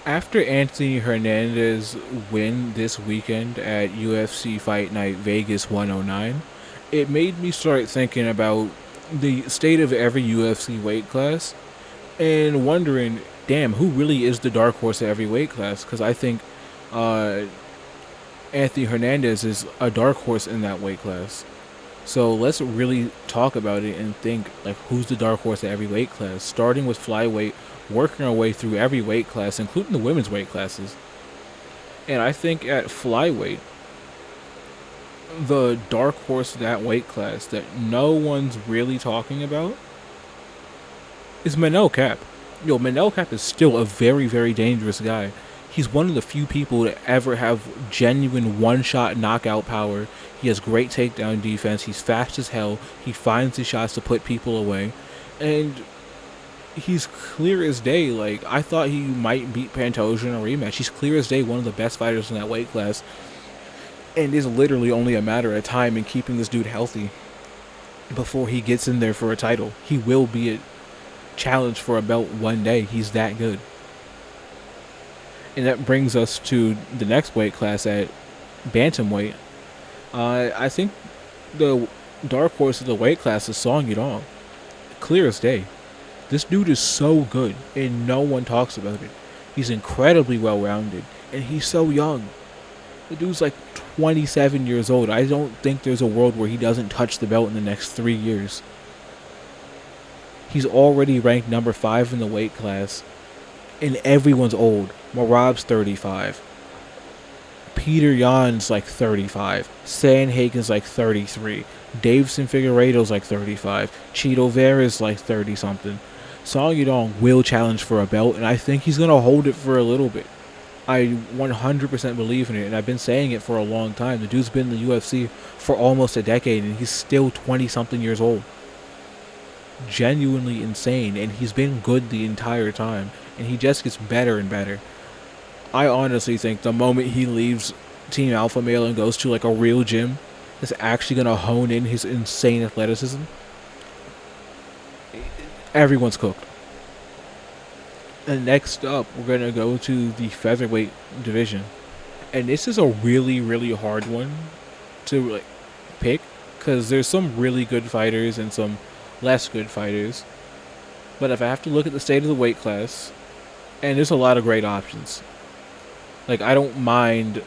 After Anthony Hernandez win this weekend at UFC Fight Night Vegas 109, it made me start thinking about the state of every UFC weight class and wondering, damn, who really is the dark horse at every weight class? Because I think uh, Anthony Hernandez is a dark horse in that weight class. So let's really talk about it and think like who's the dark horse at every weight class, starting with flyweight, working our way through every weight class, including the women's weight classes. And I think at flyweight, the dark horse of that weight class that no one's really talking about is Manel Cap. Yo, Manel Cap is still a very, very dangerous guy. He's one of the few people to ever have genuine one-shot knockout power. He has great takedown defense. He's fast as hell. He finds the shots to put people away. And he's clear as day. Like, I thought he might beat Pantoja in a rematch. He's clear as day, one of the best fighters in that weight class. And it's literally only a matter of time in keeping this dude healthy before he gets in there for a title. He will be a challenge for a belt one day. He's that good. And that brings us to the next weight class at bantamweight. I think the dark horse of the weight class is Song Yudong. Clear as day. This dude is so good, and no one talks about it. He's incredibly well rounded, and he's so young. The dude's like 27 years old. I don't think there's a world where he doesn't touch the belt in the next 3 years. He's already ranked number 5 in the weight class, and everyone's old. Marab's 35. Peter Yan's like 35. Sandhagen's like 33. Davison Figueiredo's like 35. Cheeto Vera's like 30 something. Song Yudong will challenge for a belt, and I think he's going to hold it for a little bit. I 100% believe in it, and I've been saying it for a long time. The dude's been in the UFC for almost a decade, and he's still 20 something years old. Genuinely insane, and he's been good the entire time, and he just gets better and better. I honestly think the moment he leaves Team Alpha Male and goes to like a real gym that's actually going to hone in his insane athleticism, everyone's cooked. And next up, we're going to go to the featherweight division. And this is a really, really hard one to like pick because there's some really good fighters and some less good fighters. But if I have to look at the state of the weight class, and there's a lot of great options. Like, I don't mind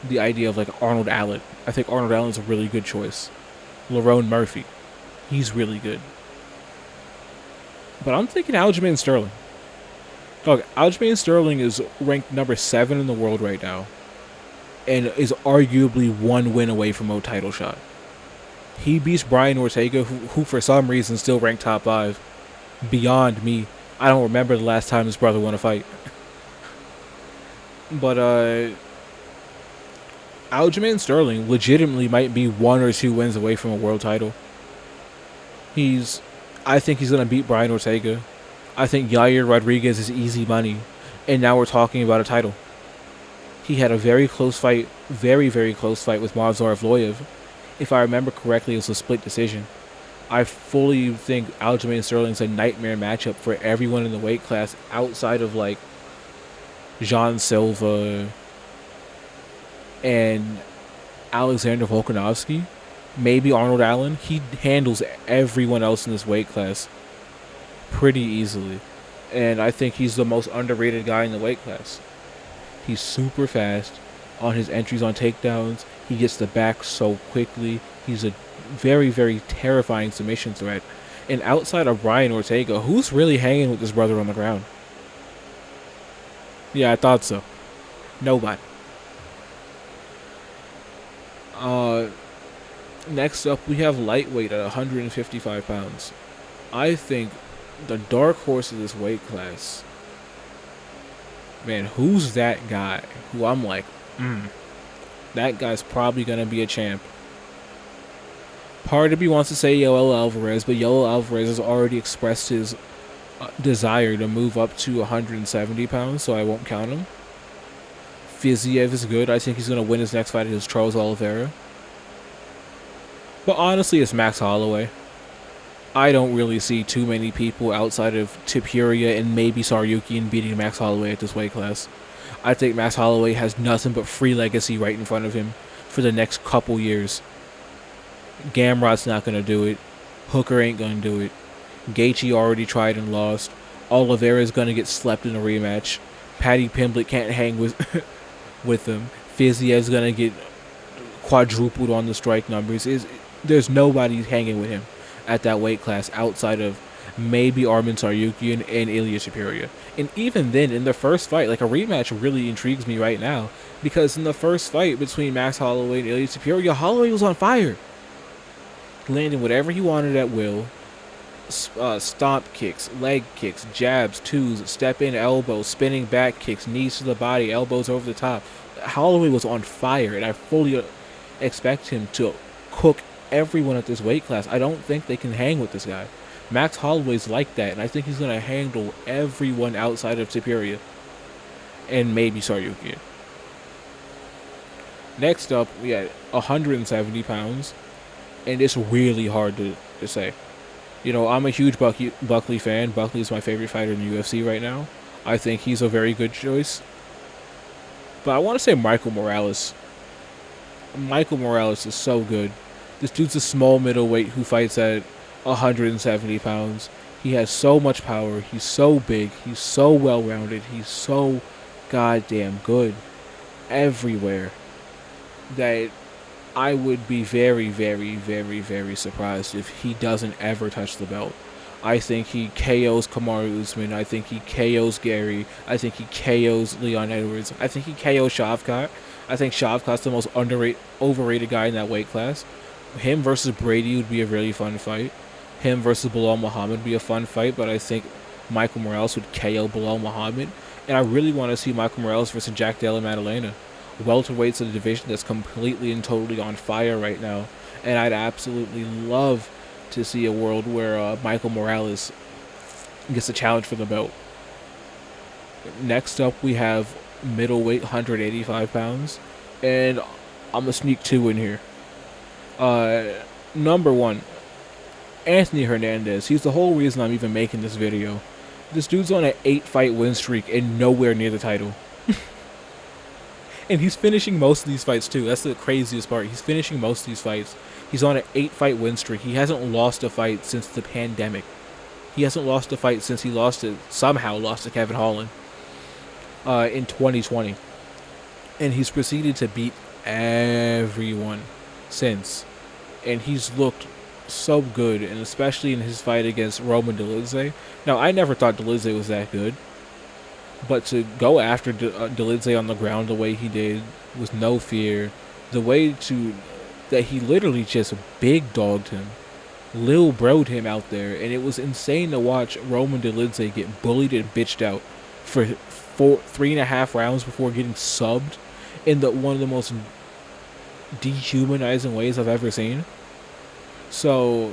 the idea of like Arnold Allen. I think Arnold Allen's a really good choice. Lerone Murphy, he's really good. But I'm thinking Aljamain Sterling. Dog, Aljamain Sterling is ranked number 7 in the world right now, and is arguably one win away from a title shot. He beats Brian Ortega, who for some reason still ranked top 5. Beyond me. I don't remember the last time this brother won a fight. But Aljamain Sterling legitimately might be 1 or 2 wins away from a world title. I think he's gonna beat Brian Ortega. I think Yair Rodriguez is easy money, and now we're talking about a title. He had a very close fight, very, very close fight with Movsar Evloev. If I remember correctly, it was a split decision. I fully think Aljamain Sterling's a nightmare matchup for everyone in the weight class outside of like Jean Silva and Alexander Volkanovski. Maybe Arnold Allen. He handles everyone else in this weight class pretty easily. And I think he's the most underrated guy in the weight class. He's super fast on his entries on takedowns. He gets the back so quickly. He's a very, very terrifying submission threat. And outside of Brian Ortega, who's really hanging with this brother on the ground? Yeah, I thought so. Nobody. Next up, we have lightweight at 155 pounds. I think the dark horse of this weight class, man, who's that guy who I'm like, that guy's probably going to be a champ. Part of me wants to say Yoel Alvarez, but Yoel Alvarez has already expressed his desire to move up to 170 pounds, so I won't count him. Fiziev is good. I think he's going to win his next fight against Charles Oliveira. But honestly, it's Max Holloway. I don't really see too many people outside of Topuria and maybe Saryukian beating Max Holloway at this weight class. I think Max Holloway has nothing but free legacy right in front of him for the next couple years. Gamrot's not going to do it. Hooker ain't going to do it. Gaethje already tried and lost. Oliveira's going to get slept in a rematch. Paddy Pimblett can't hang with with him. Fiziev's going to get quadrupled on the strike numbers. There's nobody hanging with him at that weight class outside of maybe Arman Tsarukyan and Ilya Superior. And even then, in the first fight, like, a rematch really intrigues me right now, because in the first fight between Max Holloway and Ilya Superior, Holloway was on fire, landing whatever he wanted at will. Stomp kicks, leg kicks, jabs, twos, step in elbows, spinning back kicks, knees to the body, elbows over the top. Holloway was on fire, and I fully expect him to cook everyone at this weight class. I don't think they can hang with this guy. Max Holloway's like that, and I think he's going to handle everyone outside of Superior and maybe Tsarukyan. Next up, we had 170 pounds, and it's really hard to say. You know, I'm a huge Buckley fan. Buckley is my favorite fighter in the UFC right now. I think he's a very good choice. But I want to say Michael Morales. Michael Morales is so good. This dude's a small middleweight who fights at 170 pounds. He has so much power. He's so big. He's so well-rounded. He's so goddamn good everywhere that I would be very, very, very, very surprised if he doesn't ever touch the belt. I think he KOs Kamaru Usman. I think he KOs Gary. I think he KOs Leon Edwards. I think he KOs Shavkat. I think Shavkat's the most overrated guy in that weight class. Him versus Brady would be a really fun fight. Him versus Bilal Muhammad would be a fun fight, but I think Michael Morales would KO Bilal Muhammad. And I really want to see Michael Morales versus Jack Della Maddalena. Welterweight's a division that's completely and totally on fire right now, and I'd absolutely love to see a world where Michael Morales gets a challenge for the belt. Next up, we have middleweight, 185 pounds, and I'm gonna sneak two in here. Number one, Anthony Hernandez. He's the whole reason I'm even making this video. This dude's on an 8-fight win streak and nowhere near the title. And he's finishing most of these fights, too. That's the craziest part. He's finishing most of these fights. He's on an 8-fight win streak. He hasn't lost a fight since the pandemic. He hasn't lost a fight since he somehow lost to Kevin Holland in 2020. And he's proceeded to beat everyone since. And he's looked so good, and especially in his fight against Roman Dolidze. Now, I never thought Dolidze was that good. But to go after Dolidze on the ground the way he did, with no fear, the way that he literally just big dogged him, Lil bro'd him out there, and it was insane to watch Roman Dolidze get bullied and bitched out for 3.5 rounds before getting subbed in one of the most dehumanizing ways I've ever seen. So,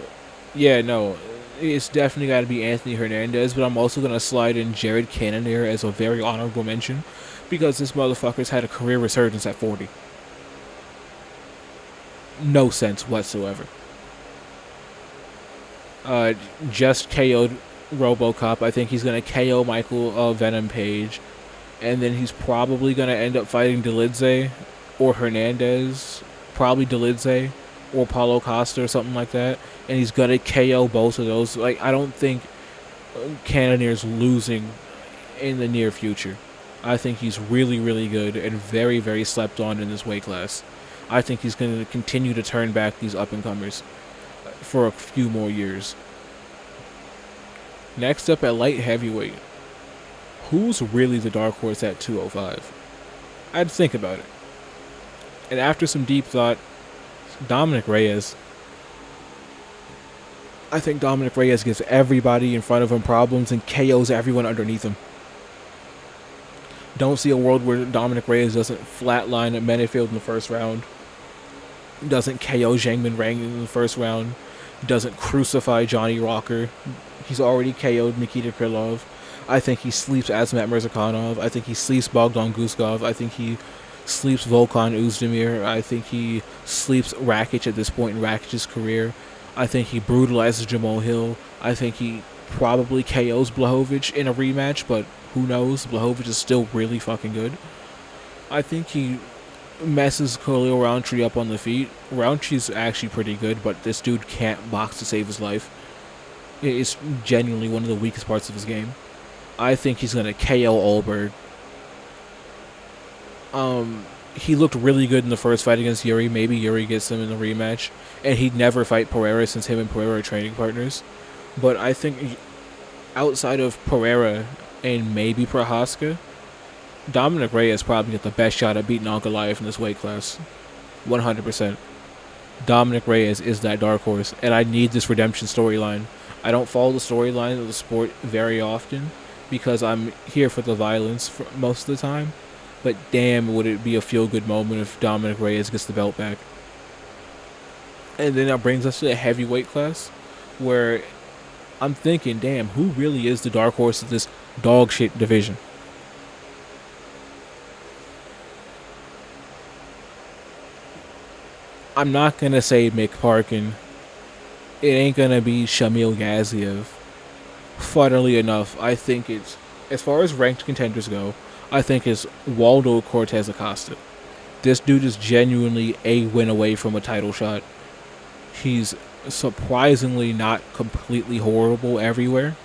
yeah, no. It's definitely got to be Anthony Hernandez, but I'm also going to slide in Jared Cannonier as a very honorable mention, because this motherfucker's had a career resurgence at 40. No sense whatsoever. Just KO'd RoboCop. I think he's going to KO Michael Venom Page, and then he's probably going to end up fighting Dolidze or Hernandez, probably Dolidze or Paulo Costa or something like that, and he's gonna KO both of those. Like, I don't think Cannonier's losing in the near future. I think he's really, really good and very, very slept on in this weight class. I think he's going to continue to turn back these up-and-comers for a few more years. Next up at light heavyweight, who's really the dark horse at 205? I had to think about it. And after some deep thought, Dominic Reyes. I think Dominic Reyes gives everybody in front of him problems and KOs everyone underneath him. Don't see a world where Dominic Reyes doesn't flatline at Menefield in the first round, doesn't KO Zhangman Rang in the first round, doesn't crucify Johnny Walker. He's already KO'd Nikita Krylov. I think he sleeps Azamat Murzakanov. I think he sleeps Bogdan Guskov. I think he sleeps Volkan Oezdemir. I think he sleeps Rakic at this point in Rakic's career. I think he brutalizes Jamal Hill. I think he probably KOs Blachowicz in a rematch, but who knows? Blachowicz is still really fucking good. I think he messes Khalil Roundtree up on the feet. Roundtree's actually pretty good, but this dude can't box to save his life. It's genuinely one of the weakest parts of his game. I think he's gonna KO Olberg. He looked really good in the first fight against Yuri. Maybe Yuri gets him in the rematch, and he'd never fight Pereira since him and Pereira are training partners. But I think outside of Pereira and maybe Prohaska, Dominic Reyes probably got the best shot at beating Ankalaev in this weight class. 100%. Dominic Reyes is that dark horse, and I need this redemption storyline. I don't follow the storyline of the sport very often because I'm here for the violence for most of the time. But damn, would it be a feel-good moment if Dominic Reyes gets the belt back. And then that brings us to the heavyweight class, where I'm thinking, damn, who really is the dark horse of this dog shit division? I'm not going to say Mick Parkin. It ain't going to be Shamil Gaziev. Funnily enough, I think it's, as far as ranked contenders go, I think it's Waldo Cortez Acosta. This dude is genuinely a win away from a title shot. He's surprisingly not completely horrible everywhere.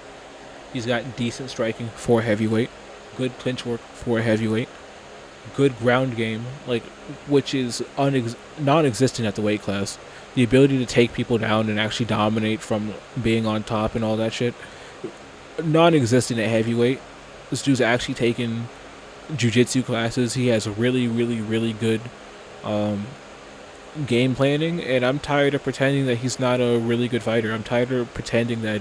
He's got decent striking for a heavyweight, good clinch work for a heavyweight, good ground game, like, which is non-existent at the weight class. The ability to take people down and actually dominate from being on top and all that shit, non-existent at heavyweight. This dude's actually taken jiu-jitsu classes. He has really, really, really good game planning, and I'm tired of pretending that he's not a really good fighter. I'm tired of pretending that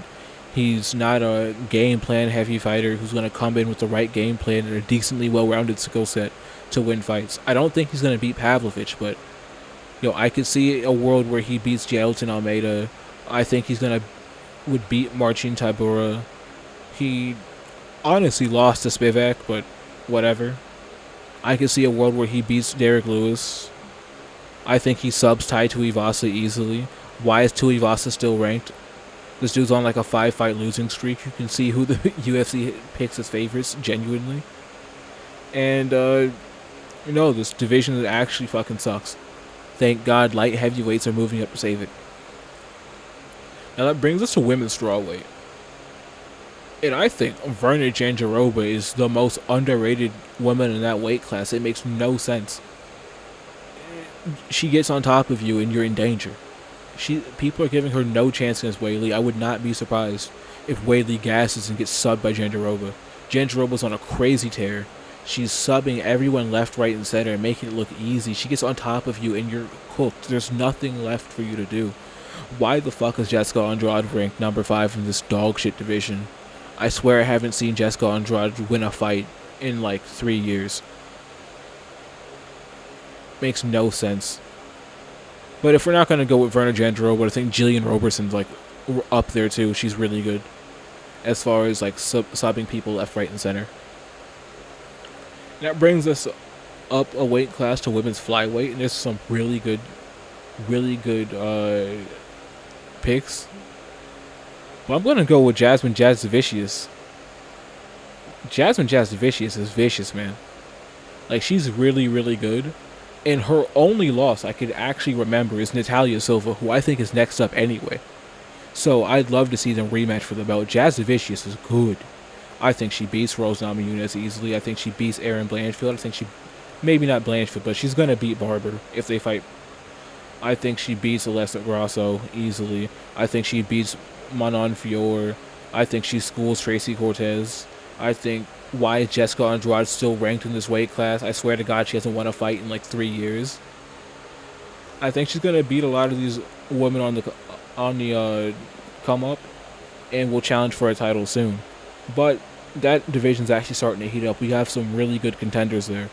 he's not a game plan heavy fighter who's going to come in with the right game plan and a decently well-rounded skill set to win fights. I don't think he's going to beat Pavlovich, but I could see a world where he beats Jailton Almeida. I think he's would beat Marcin Tybura. He honestly lost to Spivak, but whatever. I could see a world where he beats Derek Lewis. I think he subs Tai Tuivasa easily. Why is Tuivasa still ranked? This dude's on like a 5-fight losing streak. You can see who the UFC picks as favorites, genuinely. And, this division actually fucking sucks. Thank God light heavyweights are moving up to save it. Now that brings us to women's strawweight. And I think Verna Jandiroba is the most underrated woman in that weight class. It makes no sense. She gets on top of you and you're in danger. People are giving her no chance against Weili. I would not be surprised if Weili gasses and gets subbed by Jandiroba. Jandiroba's on a crazy tear. She's subbing everyone left, right, and center and making it look easy. She gets on top of you and you're cooked. There's nothing left for you to do. Why the fuck is Jessica Andrade ranked number 5 in this dog shit division? I swear I haven't seen Jessica Andrade win a fight in like 3 years. Makes no sense. But if we're not going to go with Verna Jandiroba, I think Jillian Roberson's like up there too. She's really good as far as like subbing people left, right, and center. That brings us up a weight class to women's flyweight, and there's some really good picks. But I'm going to go with Jasmine Jasudavicius. Jasmine Jasudavicius is vicious, man. Like, she's really, really good. And her only loss I could actually remember is Natalia Silva, who I think is next up anyway. So I'd love to see them rematch for the belt. Jasudavicius is good. I think she beats Rose Namajunas easily. I think she beats Erin Blanchfield. I think maybe not Blanchfield, but she's going to beat Barber if they fight. I think she beats Alessa Grasso easily. I think she beats Manon Fior. I think she schools Tracy Cortez. I think, why is Jessica Andrade still ranked in this weight class? I swear to God, she hasn't won a fight in like 3 years. I think she's going to beat a lot of these women on the come up and will challenge for a title soon. But that division's actually starting to heat up. We have some really good contenders there.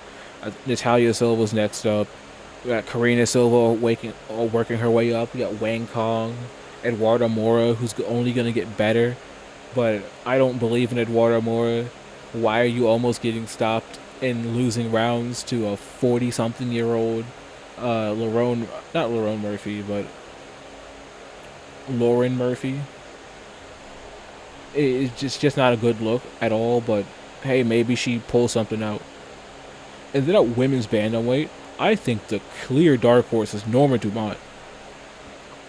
Natalia Silva's next up. We got Karina Silva working her way up. We got Wang Kong, Eduardo Mora, who's only going to get better. But I don't believe in Eduardo Mora. Why are you almost getting stopped and losing rounds to a 40-something-year-old Lauren Murphy? It's just not a good look at all, but hey, maybe she pulls something out. And then at women's bantamweight, I think the clear dark horse is Norma Dumont.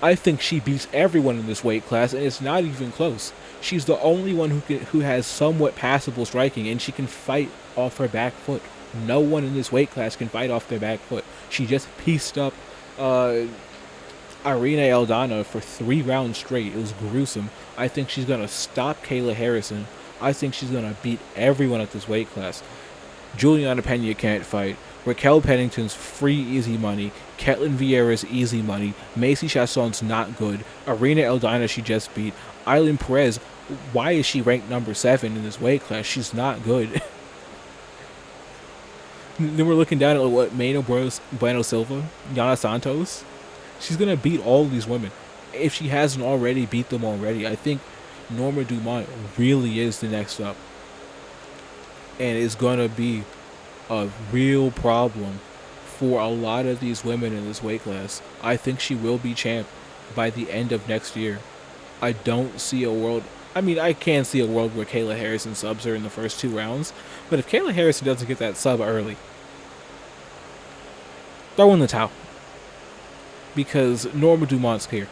I think she beats everyone in this weight class, and it's not even close. She's the only one who has somewhat passable striking, and she can fight off her back foot. No one in this weight class can fight off their back foot. She just pieced up Irina Aldana for 3 rounds straight. It was gruesome. I think she's going to stop Kayla Harrison. I think she's going to beat everyone at this weight class. Juliana Pena can't fight. Raquel Pennington's free easy money. Ketlin Vieira's easy money. Macy Chasson's not good. Irina Aldana she just beat. Eileen Perez, why is she ranked number 7 in this weight class? She's not good. Then we're looking down at what Mayna Bueno Silva, Yana Santos. She's going to beat all these women. If she hasn't already beat them already, I think Norma Dumont really is the next up. And it's going to be a real problem for a lot of these women in this weight class. I think she will be champ by the end of next year. I don't see a world... I mean, I can see a world where Kayla Harrison subs her in the first 2 rounds. But if Kayla Harrison doesn't get that sub early, throw in the towel. Because Norma Dumont's here.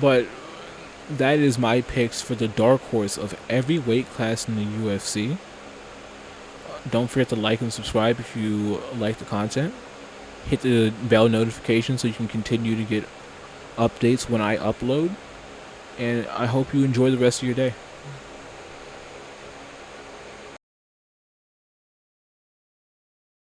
But that is my picks for the dark horse of every weight class in the UFC. Don't forget to like and subscribe if you like the content. Hit the bell notification so you can continue to get updates when I upload. And I hope you enjoy the rest of your day.